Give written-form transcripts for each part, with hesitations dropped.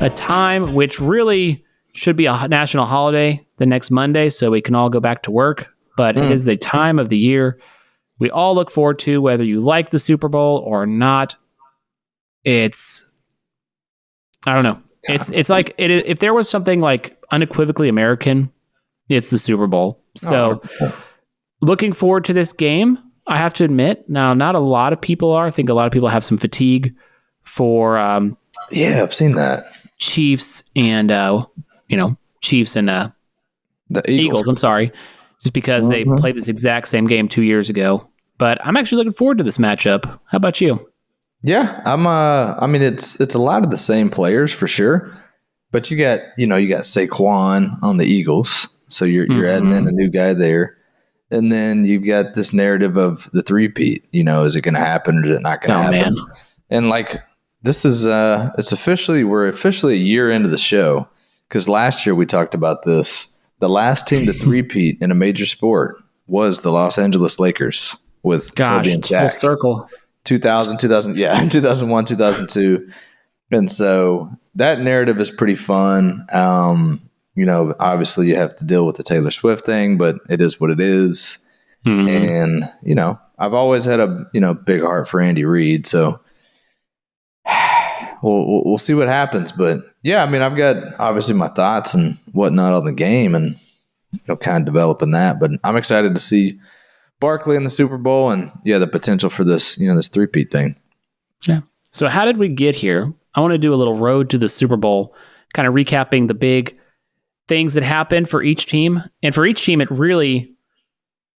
a time which really should be a national holiday the next Monday so we can all go back to work. But it is the time of the year we all look forward to, whether you like the Super Bowl or not. I don't know. It's like if there was something like unequivocally American, it's the Super Bowl. So looking forward to this game, I have to admit. Now, not a lot of people are. I think a lot of people have some fatigue for I've seen that. Chiefs and the Eagles. I'm sorry. Just because they played this exact same game 2 years ago. But I'm actually looking forward to this matchup. How about you? Yeah, it's a lot of the same players for sure. But you got Saquon on the Eagles. So you're adding in a new guy there. And then you've got this narrative of the three-peat. Is it going to happen or is it not going to happen? Man. And like this is we're officially a year into the show, because last year we talked about this. The last team to three-peat in a major sport was the Los Angeles Lakers with Kobe and Shaq. Full circle. 2001, 2002. And so that narrative is pretty fun. Obviously you have to deal with the Taylor Swift thing, but it is what it is. And, I've always had a, big heart for Andy Reid. So we'll see what happens. But yeah, I've got obviously my thoughts and whatnot on the game and, kind of developing that. But I'm excited to see Barkley in the Super Bowl and the potential for this, this three-peat thing. Yeah. So how did we get here? I want to do a little road to the Super Bowl, kind of recapping the big things that happened for each team. And for each team, it really,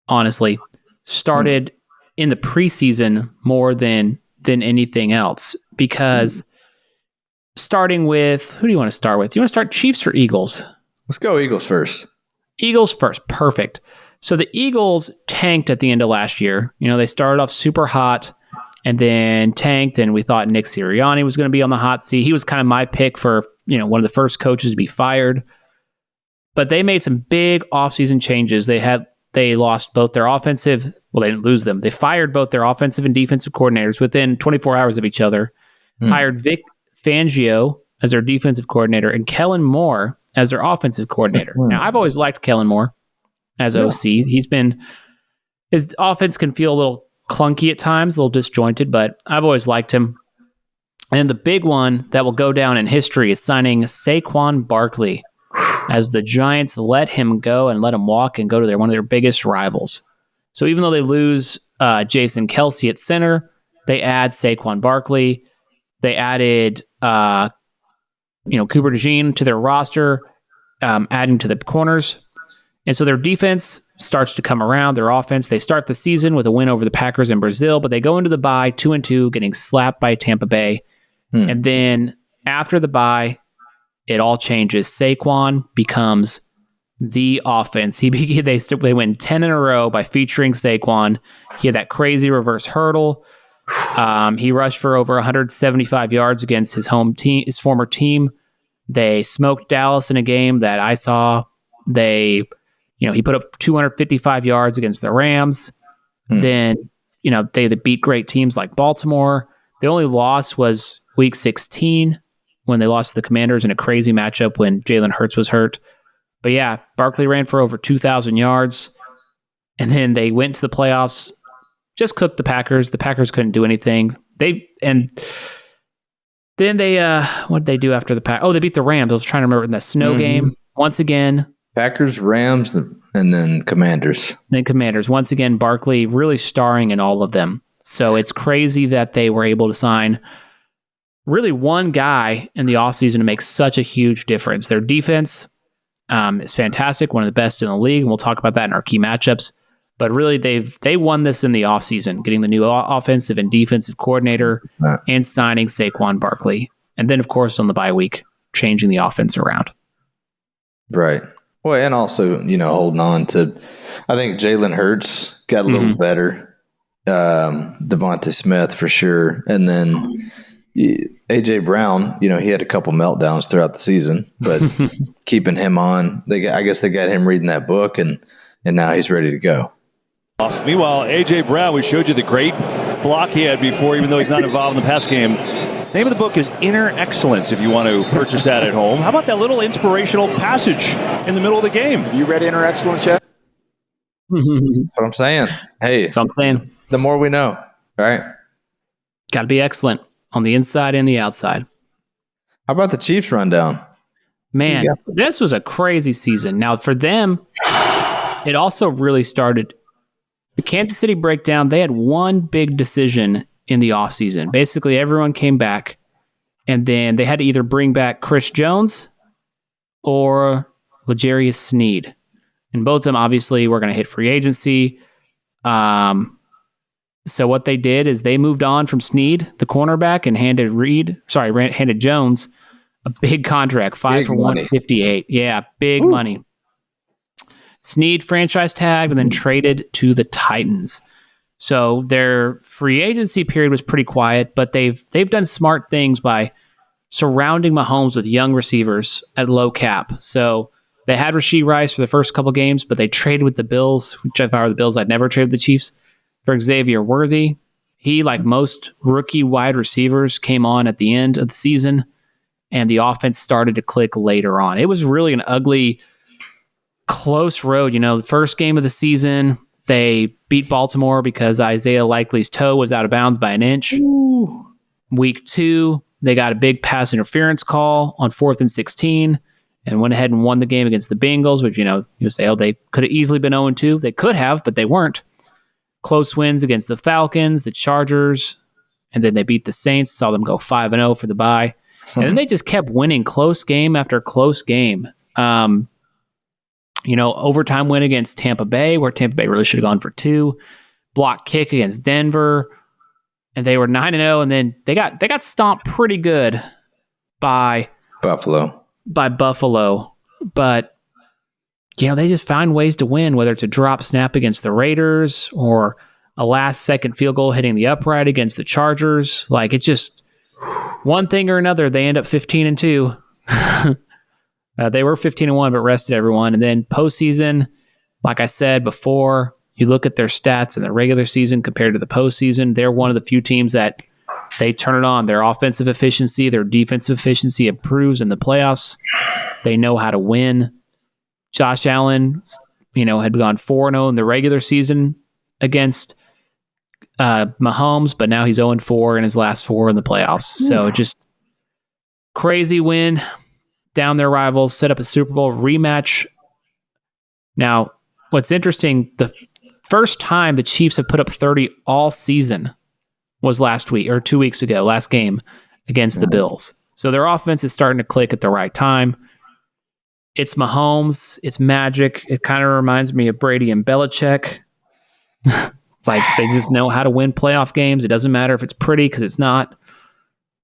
honestly, started in the preseason more than anything else. Because starting with, who do you want to start with? Do you want to start Chiefs or Eagles? Let's go Eagles first. Eagles first. Perfect. So the Eagles tanked at the end of last year. They started off super hot and then tanked, and we thought Nick Sirianni was going to be on the hot seat. He was kind of my pick for, one of the first coaches to be fired. But they made some big offseason changes. They lost both their offensive, well, they didn't lose them. They fired both their offensive and defensive coordinators within 24 hours of each other, hired Vic Fangio as their defensive coordinator and Kellen Moore as their offensive coordinator. Now, I've always liked Kellen Moore as OC. His offense can feel a little clunky at times, a little disjointed, but I've always liked him. And the big one that will go down in history is signing Saquon Barkley as the Giants let him go and let him walk and go to one of their biggest rivals. So even though they lose Jason Kelce at center, they add Saquon Barkley. They added Cooper DeJean to their roster, adding to the corners. And so their defense starts to come around. Their offense, they start the season with a win over the Packers in Brazil, but they go into the bye 2-2, getting slapped by Tampa Bay. And then after the bye, it all changes. Saquon becomes the offense. They win 10 in a row by featuring Saquon. He had that crazy reverse hurdle. He rushed for over 175 yards against his his former team. They smoked Dallas in a game that I saw. He put up 255 yards against the Rams. Then, they beat great teams like Baltimore. The only loss was week 16 when they lost to the Commanders in a crazy matchup when Jalen Hurts was hurt. But yeah, Barkley ran for over 2,000 yards. And then they went to the playoffs, just cooked the Packers. The Packers couldn't do anything. What did they do after the Packers? Oh, they beat the Rams. I was trying to remember in that snow game. Once again, Packers, Rams, and then Commanders. Once again, Barkley really starring in all of them. So it's crazy that they were able to sign really one guy in the offseason to make such a huge difference. Their defense is fantastic, one of the best in the league, and we'll talk about that in our key matchups. But really, they won this in the offseason, getting the new offensive and defensive coordinator and signing Saquon Barkley. And then, of course, on the bye week, changing the offense around. Right. Well, and also, holding on to, I think Jalen Hurts got a little better. Devontae Smith for sure. And then A.J. Brown, he had a couple meltdowns throughout the season, but keeping him on, I guess they got him reading that book, and now he's ready to go. Meanwhile, A.J. Brown, we showed you the great block he had before, even though he's not involved in the pass game. Name of the book is Inner Excellence if you want to purchase that at home. How about that little inspirational passage in the middle of the game? You read Inner Excellence yet? That's what I'm saying. Hey, That's what I'm saying. The more we know, right? Got to be excellent on the inside and the outside. How about the Chiefs rundown? Man, this was a crazy season. Now, for them, it also really started. The Kansas City breakdown, they had one big decision in the offseason. Basically, everyone came back, and then they had to either bring back Chris Jones or L'Jarius Sneed. And both of them, obviously, were going to hit free agency. So what they did is they moved on from Sneed, the cornerback, and handed Jones a big contract, 5 for $158. Yeah, big money. Sneed franchise tagged and then traded to the Titans. So their free agency period was pretty quiet, but they've done smart things by surrounding Mahomes with young receivers at low cap. So they had Rashee Rice for the first couple games, but they traded with the Bills, which if I were the Bills, I'd never trade with the Chiefs, for Xavier Worthy. He, like most rookie wide receivers, came on at the end of the season, and the offense started to click later on. It was really an ugly, close road. The first game of the season, they beat Baltimore because Isaiah Likely's toe was out of bounds by an inch. Ooh. Week 2, they got a big pass interference call on 4th and 16 and went ahead and won the game against the Bengals, which, you say, they could have easily been 0-2. They could have, but they weren't. Close wins against the Falcons, the Chargers, and then they beat the Saints, saw them go 5-0 for the bye. And then they just kept winning close game after close game. Overtime win against Tampa Bay, where Tampa Bay really should have gone for 2. Block kick against Denver, and they were 9-0. And then they got stomped pretty good by Buffalo. But they just find ways to win, whether it's a drop snap against the Raiders or a last-second field goal hitting the upright against the Chargers. Like, it's just one thing or another. They end up 15-2. They were 15-1, but rested everyone. And then postseason, like I said before, you look at their stats in the regular season compared to the postseason, they're one of the few teams that they turn it on. Their offensive efficiency, their defensive efficiency improves in the playoffs. They know how to win. Josh Allen, had gone 4-0 in the regular season against Mahomes, but now he's 0-4 in his last 4 in the playoffs. So just crazy win down their rivals, set up a Super Bowl rematch. Now, what's interesting, the first time the Chiefs have put up 30 all season was last week, or 2 weeks ago, last game against the Bills. So their offense is starting to click at the right time. It's Mahomes. It's magic. It kind of reminds me of Brady and Belichick. It's like they just know how to win playoff games. It doesn't matter if it's pretty, because it's not.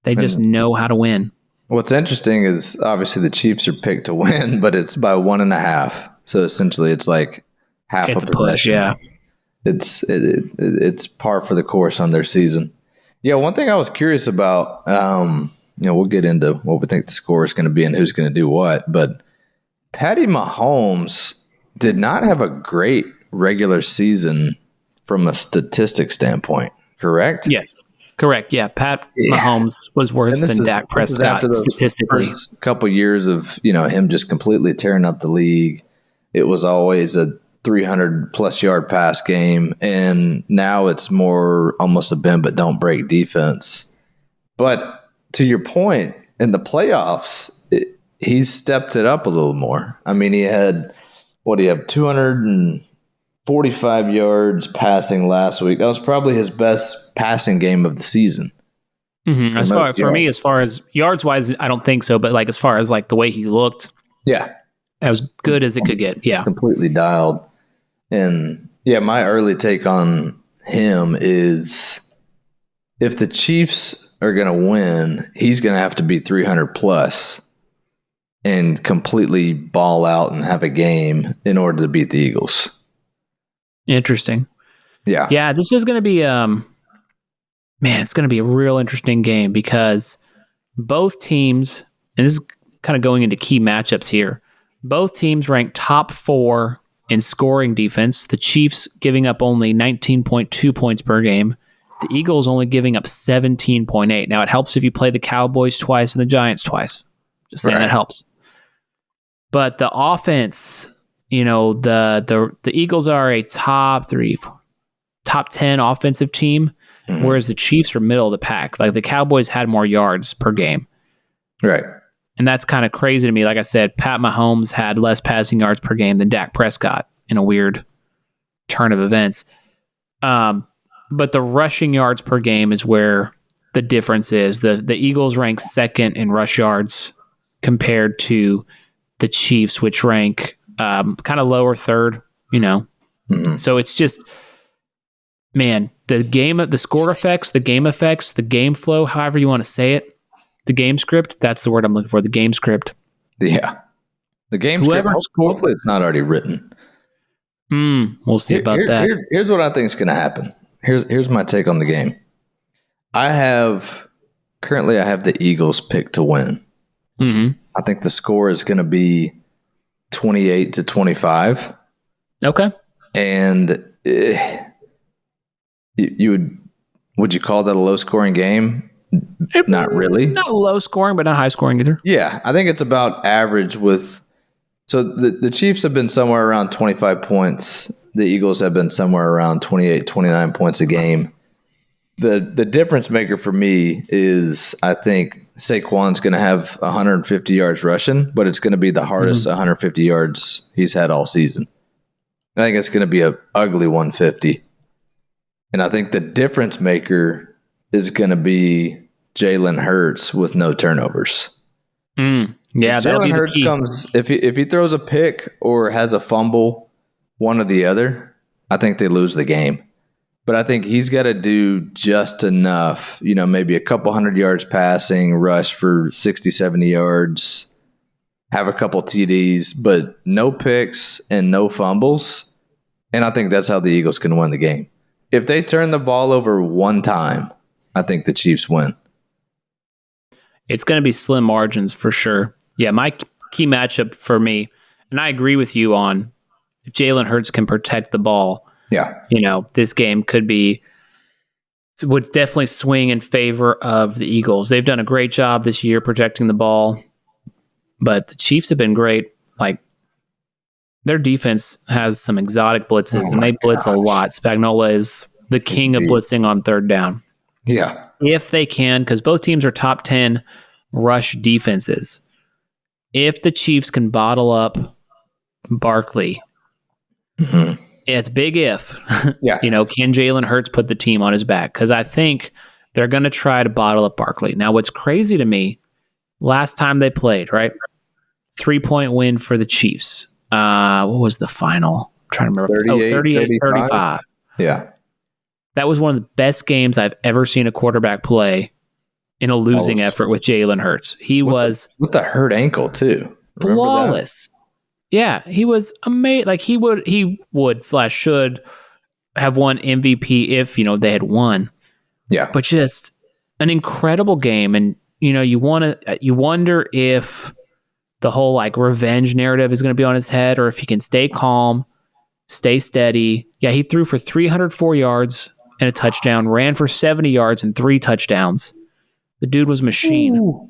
They just know how to win. What's interesting is obviously the Chiefs are picked to win, but it's by 1.5. So essentially, it's like half it's a possession. Push, yeah. It's par for the course on their season. Yeah, one thing I was curious about. We'll get into what we think the score is going to be and who's going to do what, but Patty Mahomes did not have a great regular season from a statistics standpoint, correct? Yes, correct. Yeah, Mahomes was worse than Dak Prescott statistically. First couple years of him just completely tearing up the league. It was always a 300-plus yard pass game, and now it's more almost a bend but don't break defense. But to your point, in the playoffs, he's stepped it up a little more. I mean, he had, 245 yards passing last week. That was probably his best passing game of the season. Mm-hmm. As far as yards-wise, I don't think so, but as far as the way he looked, yeah, as good as it could get. Yeah, completely dialed. And yeah, my early take on him is if the Chiefs are going to win, he's going to have to be 300 plus and completely ball out and have a game in order to beat the Eagles. Interesting. Yeah. Yeah, this is going to be it's going to be a real interesting game because both teams, and this is kind of going into key matchups here, both teams rank top 4 in scoring defense. The Chiefs giving up only 19.2 points per game, The Eagles only giving up 17.8. Now, it helps if you play the Cowboys twice and the Giants twice. Just saying that helps. But the offense, the Eagles are a top 10 offensive team, whereas the Chiefs are middle of the pack. Like the Cowboys had more yards per game. Right. And that's kind of crazy to me. Like I said, Pat Mahomes had less passing yards per game than Dak Prescott in a weird turn of events. But the rushing yards per game is where the difference is. The Eagles rank second in rush yards compared to the Chiefs, which rank kind of lower third, So it's just, man, the score effects, the game flow, however you want to say it, the game script, that's the word I'm looking for, the game script. Yeah. The game script, hopefully it's not already written. We'll see about that. Here's what I think is going to happen. Here's my take on the game. Currently I have the Eagles picked to win. I think the score is going to be 28-25. Okay. And would you call that a low scoring game? Not really. Not low scoring, but not high scoring either. Yeah, I think it's about average with. So the Chiefs have been somewhere around 25 points. The Eagles have been somewhere around 28, 29 points a game. The difference maker for me is I think Saquon's going to have 150 yards rushing, but it's going to be the hardest 150 yards he's had all season. I think it's going to be an ugly 150. And I think the difference maker is going to be Jalen Hurts with no turnovers. Yeah, that'll be the key. If he throws a pick or has a fumble, one or the other, I think they lose the game. But I think he's got to do just enough, maybe a couple 100 yards passing, rush for 60, 70 yards, have a couple TDs, but no picks and no fumbles. And I think that's how the Eagles can win the game. If they turn the ball over one time, I think the Chiefs win. It's going to be slim margins for sure. Yeah, my key matchup for me, and I agree with you on if Jalen Hurts can protect the ball. Yeah. This game would definitely swing in favor of the Eagles. They've done a great job this year protecting the ball, but the Chiefs have been great. Like, their defense has some exotic blitzes, and they blitz a lot. Spagnuolo is the king of blitzing on third down. Yeah. If they can, because both teams are top 10 rush defenses. If the Chiefs can bottle up Barkley, it's big if. Yeah. Can Jalen Hurts put the team on his back? Because I think they're going to try to bottle up Barkley. Now, what's crazy to me, last time they played, right? 3-point win for the Chiefs. What was the final? I'm trying to remember. 38-35. Yeah. That was one of the best games I've ever seen a quarterback play in a losing effort with Jalen Hurts. He was with the hurt ankle too. Flawless. Yeah, he was amazing. Like he would/should have won MVP if they had won. Yeah, but just an incredible game, and you wonder if the whole like revenge narrative is going to be on his head, or if he can stay calm, stay steady. Yeah, he threw for 304 yards and a touchdown, ran for 70 yards and 3 touchdowns. The dude was a machine. Ooh.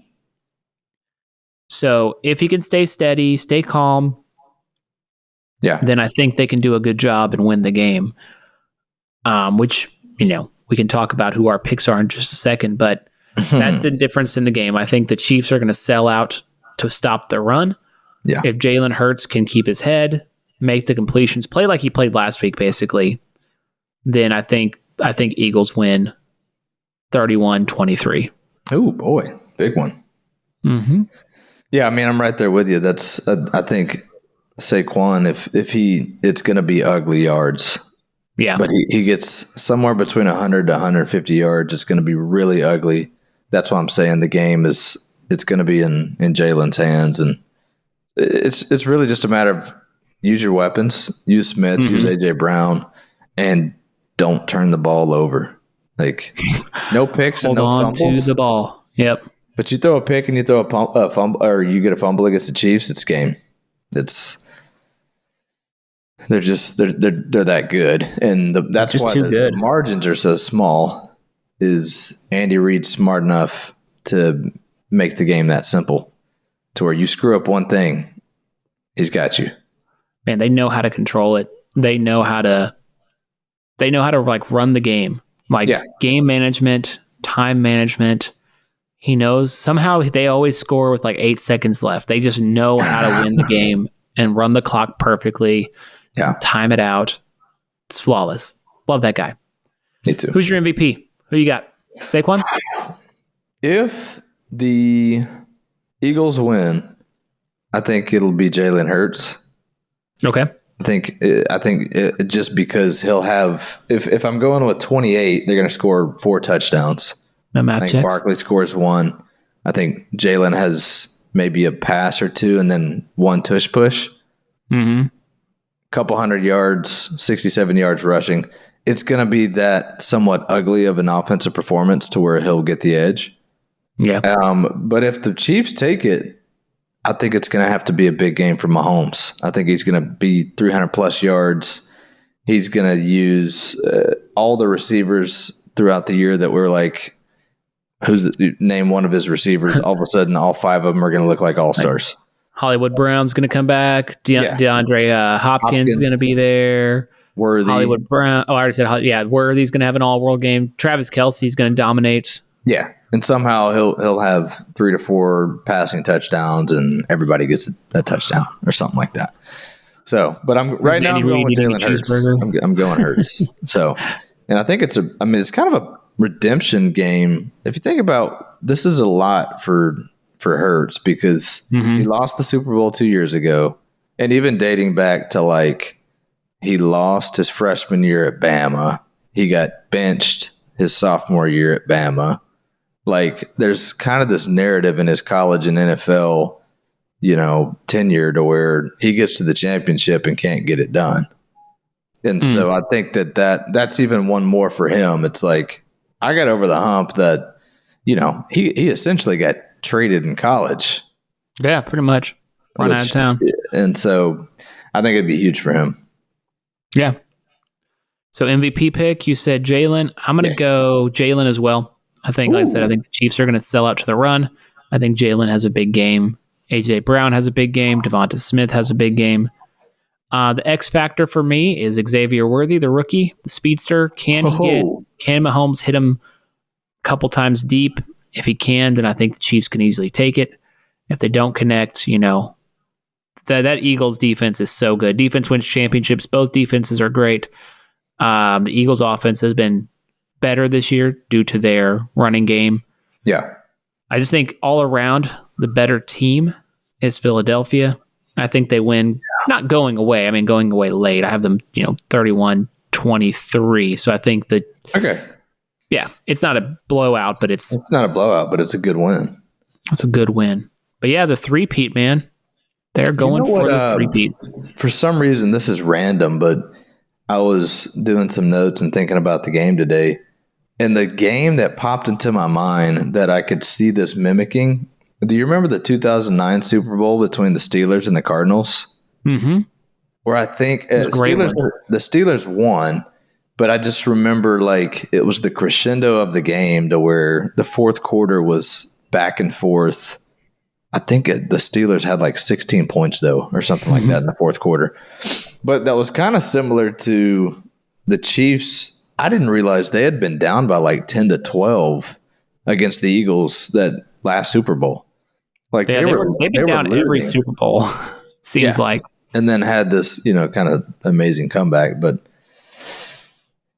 So if he can stay steady, stay calm, then I think they can do a good job and win the game. Which, we can talk about who our picks are in just a second, but that's the difference in the game. I think the Chiefs are going to sell out to stop the run. Yeah. If Jalen Hurts can keep his head, make the completions, play like he played last week, basically, then I think Eagles win 31-23. Oh boy, big one. Mm-hmm. Yeah, I mean, I'm right there with you. That's I think Saquon, if it's going to be ugly yards. Yeah, but he gets somewhere between 100 to 150 yards. It's going to be really ugly. That's why I'm saying the game it's going to be in Jalen's hands, and it's really just a matter of use your weapons, use Smith, use AJ Brown, and don't turn the ball over. Like no picks and no fumbles. Hold on to the ball. Yep. But you throw a pick and you throw a fumble, or you get a fumble against the Chiefs, it's game. They're that good, and that's why the margins are so small. is Andy Reid smart enough to make the game that simple to where you screw up one thing, he's got you. Man, they know how to control it. They know how to like run the game. Like game management, time management. He knows somehow they always score with like 8 seconds left. They just know how to win the game and run the clock perfectly. Yeah. Time it out. It's flawless. Love that guy. Me too. Who's your MVP? Who you got? Saquon? If the Eagles win, I think it'll be Jalen Hurts. Okay. I think just because he'll have, if I'm going with 28, they're going to score 4 touchdowns. No math I think checks. Barkley scores 1. I think Jalen has maybe a pass or 2 and then 1 tush push. Mm-hmm. Couple hundred yards, 67 yards rushing. It's going to be that somewhat ugly of an offensive performance to where he'll get the edge. Yeah. But if the Chiefs take it, I think it's going to have to be a big game for Mahomes. I think he's going to be 300-plus yards. He's going to use all the receivers throughout the year that we're like, name one of his receivers. All of a sudden, all 5 of them are going to look like all-stars. Hollywood Brown's going to come back. DeAndre Hopkins is going to be there. Worthy. Hollywood Brown. Oh, I already said, Worthy's going to have an all-world game. Travis Kelce's going to dominate. Yeah, and somehow he'll have 3 to 4 passing touchdowns, and everybody gets a touchdown or something like that. So, but I'm going with Jalen Hurts. I'm going Hurts. So, and I think it's kind of a redemption game. If you think about, this is a lot for Hurts because he lost the Super Bowl 2 years ago, and even dating back to like he lost his freshman year at Bama, he got benched his sophomore year at Bama. Like, there's kind of this narrative in his college and NFL, tenure to where he gets to the championship and can't get it done. And so I think that's even one more for him. It's like, I got over the hump that, he essentially got traded in college. Yeah, pretty much. Run out of town. And so I think it'd be huge for him. Yeah. So MVP pick, you said Jalen. I'm going to go Jalen as well. I think, like I said, I think the Chiefs are going to sell out to the run. I think Jalen has a big game. A.J. Brown has a big game. Devonta Smith has a big game. The X factor for me is Xavier Worthy, the rookie, the speedster. Can Mahomes hit him a couple times deep? If he can, then I think the Chiefs can easily take it. If they don't connect, that Eagles defense is so good. Defense wins championships. Both defenses are great. The Eagles offense has been better this year due to their running game. Yeah. I just think all around the better team is Philadelphia. I think they win, not going away. I mean, going away late. I have them, 31-23. So I think that. Okay. Yeah, it's not a blowout, but it's not a blowout, but it's a good win. It's a good win. But yeah, the three-peat, man. They're going for the three-peat. For some reason, this is random, but I was doing some notes and thinking about the game today. And the game that popped into my mind that I could see this mimicking, do you remember the 2009 Super Bowl between the Steelers and the Cardinals? Mm-hmm. Where I think the Steelers won, but I just remember like it was the crescendo of the game to where the fourth quarter was back and forth. I think the Steelers had like 16 points, though, or something like that in the fourth quarter. But that was kind of similar to the Chiefs. I didn't realize they had been down by like 10-12 against the Eagles that last Super Bowl. Like they've been down every Super Bowl, seems like. And then had this, kind of amazing comeback. But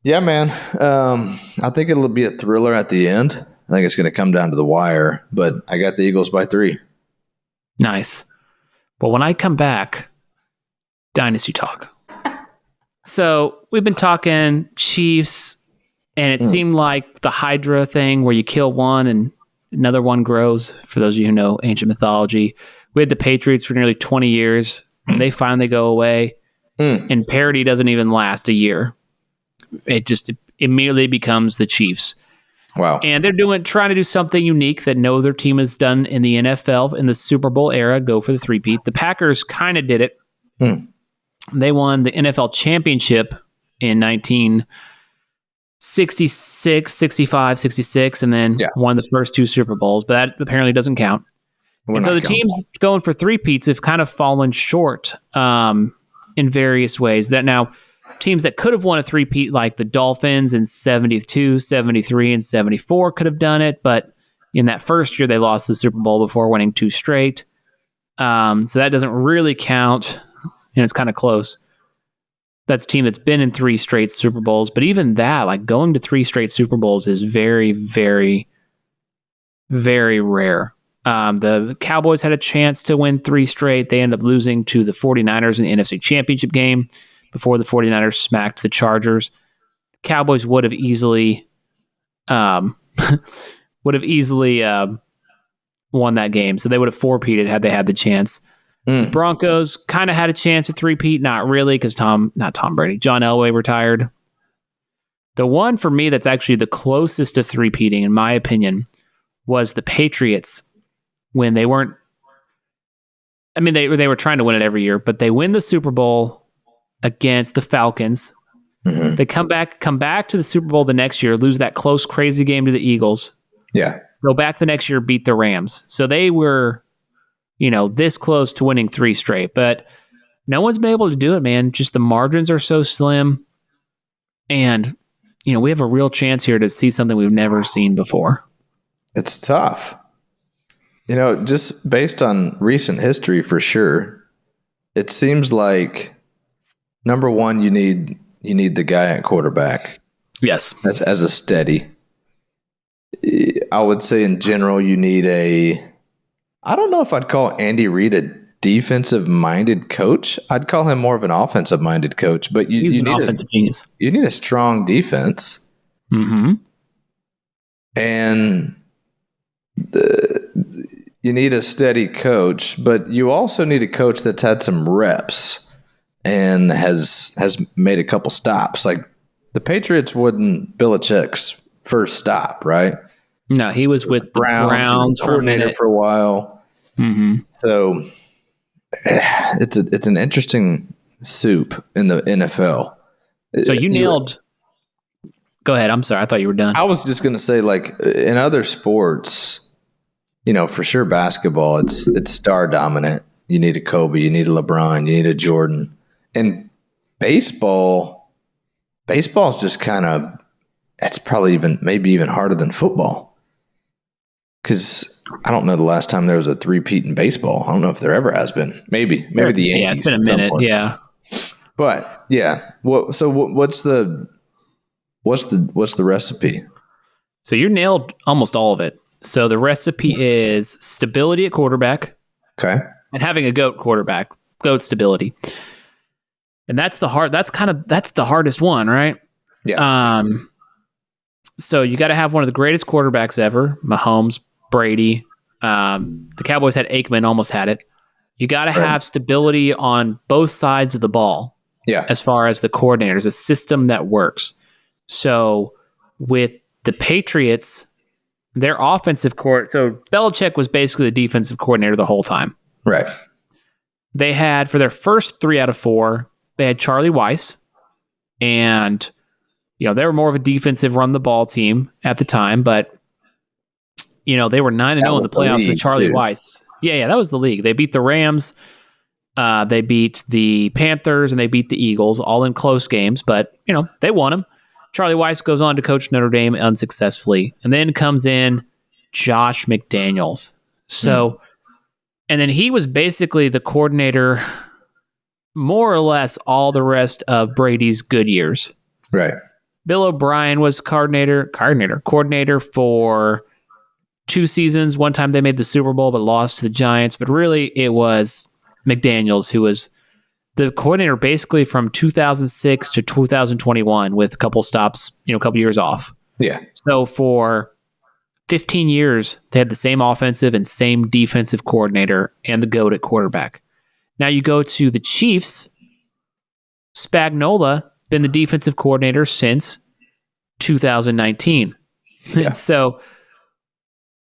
yeah, man, I think it'll be a thriller at the end. I think it's going to come down to the wire, but I got the Eagles by 3. Nice. Well, when I come back, Dynasty Talk. So we've been talking Chiefs, and it seemed like the Hydra thing where you kill one and another one grows, for those of you who know ancient mythology. We had the Patriots for nearly 20 years, and they finally go away, and parody doesn't even last a year. It just immediately becomes the Chiefs. Wow. And they're trying to do something unique that no other team has done in the NFL in the Super Bowl era, go for the three-peat. The Packers kind of did it. They won the NFL championship in 66, 65, 66, and then won the first 2 Super Bowls, but that apparently doesn't count. And so the teams going for three-peats have kind of fallen short in various ways. That now, teams that could have won a three-peat, like the Dolphins in 72, 73, and 74 could have done it, but in that first year, they lost the Super Bowl before winning 2 straight. So that doesn't really count, and it's kind of close. That's a team that's been in 3 straight Super Bowls, but even that, like going to 3 straight Super Bowls is very, very, very rare. The Cowboys had a chance to win 3 straight. They ended up losing to the 49ers in the NFC Championship game before the 49ers smacked the Chargers. Cowboys would have easily won that game, so they would have four-peated had they had the chance. The Broncos kind of had a chance at three-peat, not really, because John Elway retired. The one for me that's actually the closest to three-peating, in my opinion, was the Patriots when they weren't. I mean, they were trying to win it every year, but they win the Super Bowl against the Falcons. Mm-hmm. They come back to the Super Bowl the next year, lose that close, crazy game to the Eagles. Yeah. Go back the next year, beat the Rams. So they were, this close to winning 3 straight, but no one's been able to do it, man. Just the margins are so slim. And, we have a real chance here to see something we've never seen before. It's tough. Just based on recent history for sure, it seems like number one, you need the guy at quarterback. Yes. That's as a steady. I would say in general, you need I don't know if I'd call Andy Reid a defensive-minded coach. I'd call him more of an offensive-minded coach. But he's an offensive genius. You need a strong defense. Mm-hmm. And you need a steady coach, but you also need a coach that's had some reps and has made a couple stops. Like the Patriots wasn't Belichick's first stop, right? No, he was with the Browns for a minute. For a while. Mm-hmm. So it's an interesting soup in the NFL. So you nailed. Go ahead. I'm sorry. I thought you were done. I was just going to say, like in other sports, for sure, basketball it's star dominant. You need a Kobe, you need a LeBron, you need a Jordan, and baseball's just kind of. That's probably maybe even harder than football. Because I don't know the last time there was a three-peat in baseball. I don't know if there ever has been. Maybe the Yankees. Yeah, it's been a minute. Yeah, but yeah. What's the recipe? So you nailed almost all of it. So the recipe is stability at quarterback. Okay. And having a GOAT quarterback, GOAT stability, and that's the hardest one, right? Yeah. So you got to have one of the greatest quarterbacks ever, Mahomes, Brady. The Cowboys had Aikman, almost had it. You got to have stability on both sides of the ball. Yeah. As far as the coordinators, a system that works. So with the Patriots, their offensive so Belichick was basically the defensive coordinator the whole time. Right. They had, for their first 3 out of 4, they had Charlie Weiss, and they were more of a defensive run-the-ball team at the time, but, they were 9-0 in the playoffs with Charlie Weiss. Yeah, that was the league. They beat the Rams, they beat the Panthers, and they beat the Eagles, all in close games, but, they won them. Charlie Weiss goes on to coach Notre Dame unsuccessfully, and then comes in Josh McDaniels. So, and then he was basically the coordinator more or less all the rest of Brady's good years. Right. Bill O'Brien was coordinator for 2 seasons. One time they made the Super Bowl but lost to the Giants. But really, it was McDaniels who was the coordinator basically from 2006 to 2021 with a couple stops, a couple years off. Yeah. So for 15 years, they had the same offensive and same defensive coordinator and the GOAT at quarterback. Now you go to the Chiefs, Spagnuolo, been the defensive coordinator since 2019. Yeah. So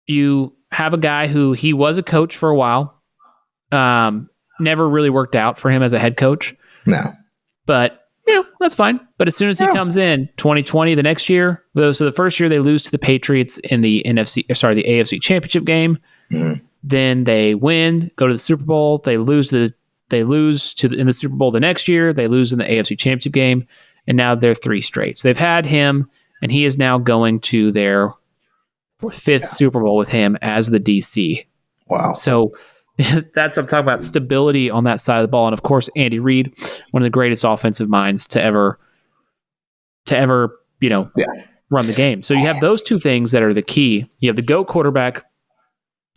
you have a guy who he was a coach for a while. Never really worked out for him as a head coach. No. But That's fine. But as soon as he comes in, 2020, the next year, so the first year they lose to the Patriots in the AFC Championship game. Mm-hmm. Then they win, go to the Super Bowl. They lose in the Super Bowl the next year. They lose in the AFC Championship game, and now they're 3 straight. So they've had him, and he is now going to their 5th Super Bowl with him as the DC. Wow. So that's what I'm talking about, stability on that side of the ball. And of course, Andy Reid, one of the greatest offensive minds to ever run the game. So you have those 2 things that are the key. You have the GOAT quarterback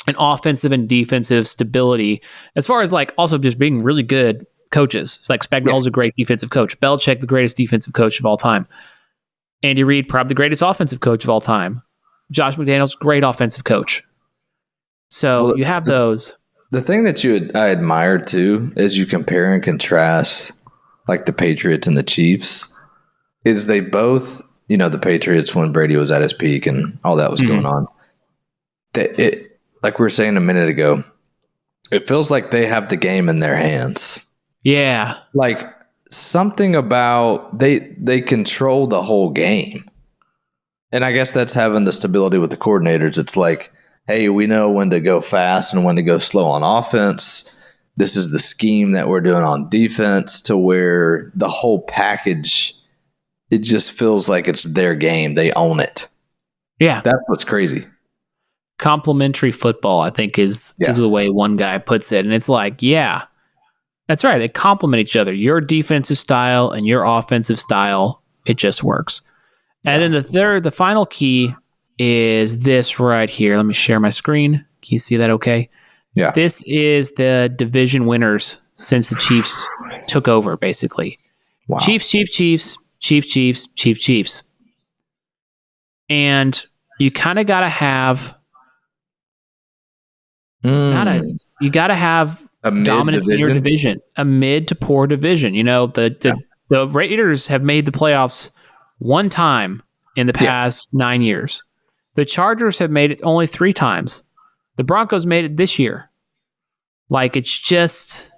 and offensive and defensive stability, as far as also just being really good coaches. It's like Spagnuolo's a great defensive coach. Belichick, the greatest defensive coach of all time. Andy Reid, probably the greatest offensive coach of all time. Josh McDaniels, great offensive coach. So you have those. The thing that I admire too, as you compare and contrast the Patriots and the Chiefs, is they both, the Patriots when Brady was at his peak and all that was going on. Like we were saying a minute ago, it feels like they have the game in their hands. Yeah. Something about they control the whole game. And I guess that's having the stability with the coordinators. It's like, hey, we know when to go fast and when to go slow on offense. This is the scheme that we're doing on defense, to where the whole package, it just feels like it's their game. They own it. Yeah. That's what's crazy. Complementary football, I think, is the way one guy puts it. And it's that's right. They complement each other. Your defensive style and your offensive style, it just works. And then the final key is this right here. Let me share my screen. Can you see that okay? Yeah. This is the division winners since the Chiefs took over, basically. Wow. Chiefs. And you kind of got to have you got to have dominance in your division, a mid to poor division. The Raiders have made the playoffs 1 time in the past 9 years. The Chargers have made it only 3 times. The Broncos made it this year. It's just...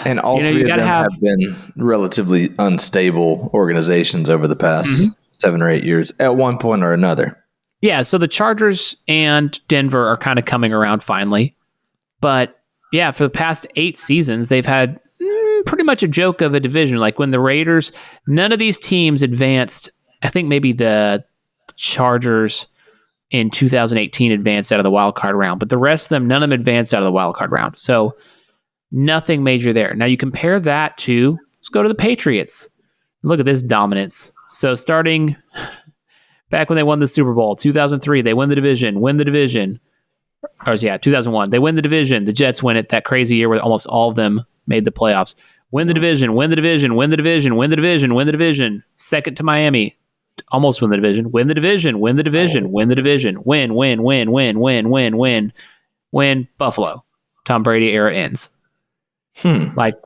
And all 3 of them have been relatively unstable organizations over the past 7 or 8 years at one point or another. Yeah, so the Chargers and Denver are kind of coming around finally. But for the past 8 seasons, they've had pretty much a joke of a division. When the Raiders, none of these teams advanced. I think maybe the Chargers in 2018 advanced out of the wild card round, but the rest of them, none of them advanced out of the wild card round. So nothing major there. Now you compare that to, let's go to the Patriots. Look at this dominance. So starting back when they won the Super Bowl, 2003, they win the division. Or 2001, they win the division. The Jets win it that crazy year where almost all of them made the playoffs. Win the division. Second to Miami. Almost win the division. Win the division. Win. Buffalo. Tom Brady era ends.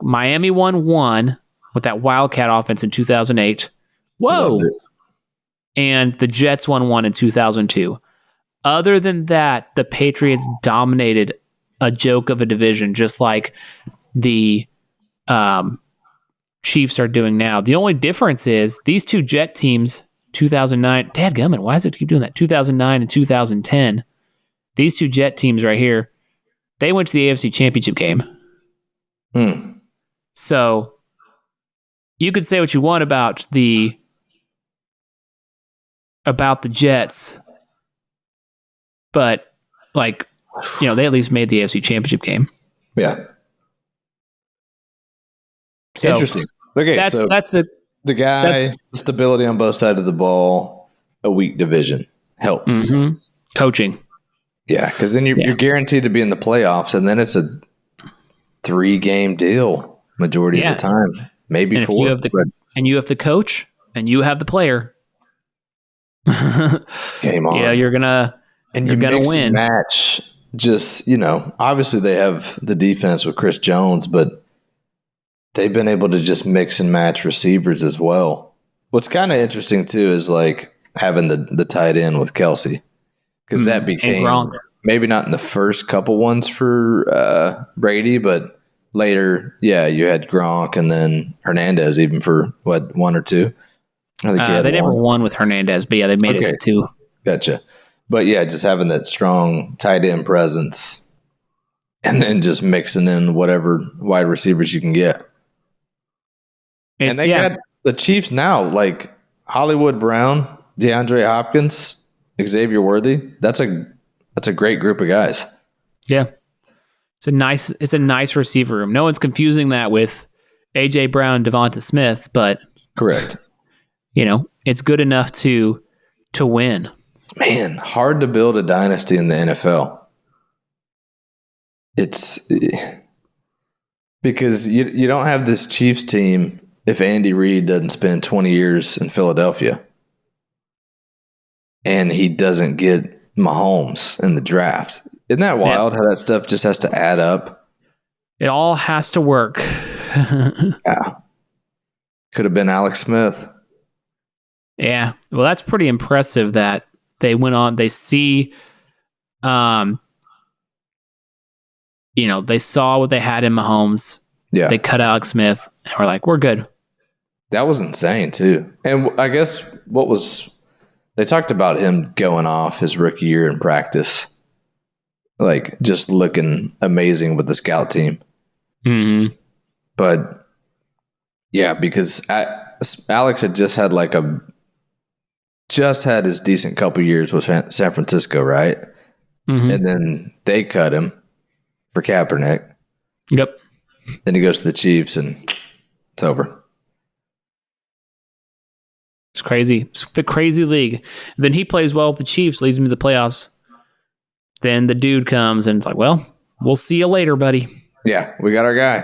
Miami won 1 with that Wildcat offense in 2008. Whoa. And the Jets won 1 in 2002. Other than that, the Patriots dominated a joke of a division, just like the Chiefs are doing now. The only difference is these 2 Jet teams, 2009, dadgummit, why does it keep doing that? 2009 and 2010, these 2 Jet teams right here, they went to the AFC Championship game. So you could say what you want about the Jets, but they at least made the AFC Championship game. Yeah. So interesting. Okay, that's the guy, stability on both sides of the ball, a weak division helps. Mm-hmm. Coaching. Yeah, because then you're guaranteed to be in the playoffs, and then it's a 3-game deal majority of the time, maybe 4. You have the coach, and you have the player. Game on. Yeah, you're gonna win. Match. Just obviously they have the defense with Chris Jones, but they've been able to just mix and match receivers as well. What's kind of interesting too is having the tight end with Kelsey, because that became maybe not in the first couple ones for Brady, but later, you had Gronk and then Hernandez even for, what, 1 or 2? I think they never won with Hernandez, but they made it to 2. Gotcha. But, just having that strong tight end presence and then just mixing in whatever wide receivers you can get. And they got the Chiefs now, like Hollywood Brown, DeAndre Hopkins, Xavier Worthy. That's a great group of guys. Yeah. It's a nice receiver room. No one's confusing that with AJ Brown and Devonta Smith, but correct. It's good enough to win. Man, hard to build a dynasty in the NFL. It's because you don't have this Chiefs team if Andy Reid doesn't spend 20 years in Philadelphia and he doesn't get Mahomes in the draft. Isn't that wild how that stuff just has to add up? It all has to work. Yeah. Could have been Alex Smith. Yeah. Well, that's pretty impressive that they went on. They see, they saw what they had in Mahomes. Yeah. They cut Alex Smith and we're like, we're good. That was insane too. And I guess they talked about him going off his rookie year in practice. Like just looking amazing with the scout team. Mm-hmm. But because Alex had just had his decent couple years with San Francisco, right? Mm-hmm. And then they cut him for Kaepernick. Yep. Then he goes to the Chiefs and it's over. It's crazy. It's the crazy league. Then he plays well with the Chiefs, leads him to the playoffs. Then the dude comes and it's like, well, we'll see you later, buddy. Yeah, we got our guy.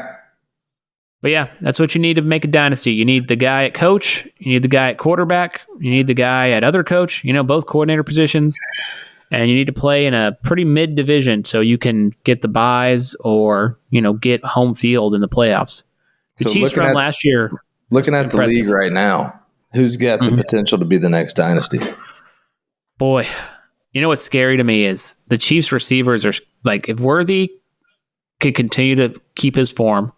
But that's what you need to make a dynasty. You need the guy at coach. You need the guy at quarterback. You need the guy at other coach, both coordinator positions. And you need to play in a pretty mid-division so you can get the buys or, get home field in the playoffs. The Chiefs from last year. Looking at the league right now, who's got the potential to be the next dynasty? Boy, what's scary to me is the Chiefs receivers are like, if Worthy could continue to keep his form,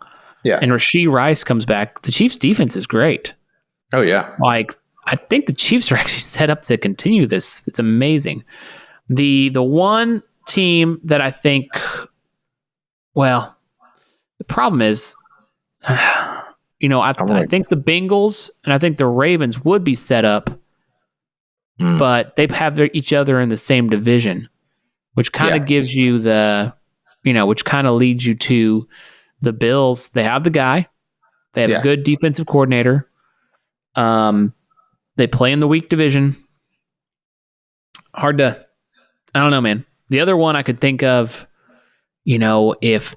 and Rashee Rice comes back, the Chiefs defense is great. Oh yeah. Like, I think the Chiefs are actually set up to continue this. It's amazing. The one team that I think, the problem is, I think the Bengals and I think the Ravens would be set up, but they have each other in the same division, which kind of gives you which kind of leads you to the Bills. They have the guy. They have a good defensive coordinator. They play in the weak division. I don't know, man. The other one I could think of, if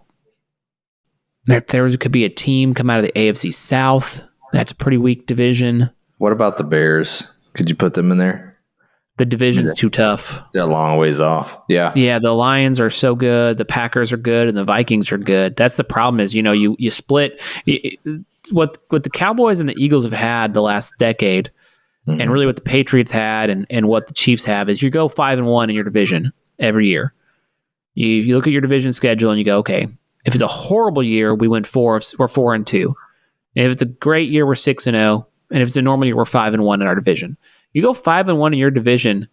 there could be a team come out of the AFC South, that's a pretty weak division. What about the Bears? Could you put them in there? The division's too tough. They're a long ways off. Yeah. Yeah, the Lions are so good, the Packers are good, and the Vikings are good. That's the problem is, you split. What the Cowboys and the Eagles have had the last decade, and really what the Patriots had and what the Chiefs have is you go 5-1 in your division every year. You look at your division schedule and you go, okay, if it's a horrible year, we're 4-2. And if it's a great year, we're 6-0. And if it's a normal year, we're 5-1 in our division. You go 5-1 in your division,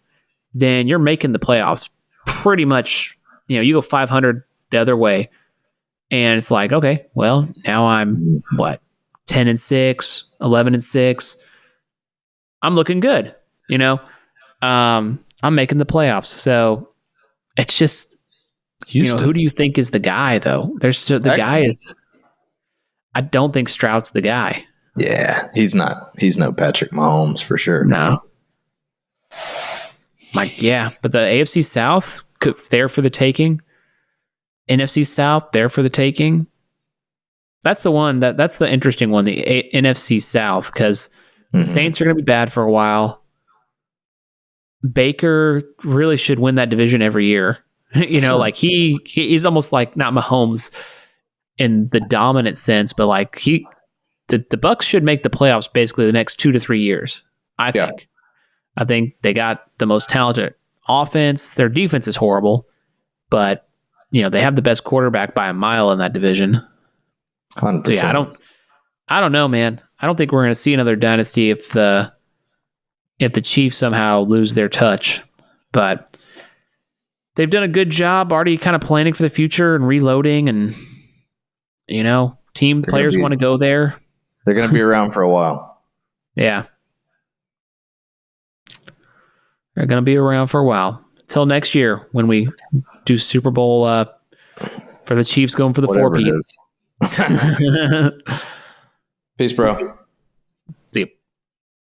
then you're making the playoffs pretty much. You go 500 the other way, and it's like, okay, well, now I'm 10-6, 11-6. I'm looking good, I'm making the playoffs. So it's just, who do you think is the guy though? Guy is. I don't think Stroud's the guy. Yeah, he's not. He's no Patrick Mahomes for sure. No. But the AFC South, there for the taking. NFC South, there for the taking. That's the one that's the interesting one, the NFC South, because the Saints are going to be bad for a while. Baker really should win that division every year. Like he's almost like not Mahomes in the dominant sense, but like the Bucs should make the playoffs basically the next 2 to 3 years. I think. I think they got the most talented offense. Their defense is horrible, but they have the best quarterback by a mile in that division. 100%. So yeah, I don't know, man. I don't think we're going to see another dynasty if the Chiefs somehow lose their touch. But they've done a good job already kind of planning for the future and reloading, and team players want to go there. They're going to be around for a while. Yeah. They're going to be around for a while. Until next year when we do Super Bowl for the Chiefs going for the Whatever 4-peat. Peace, bro.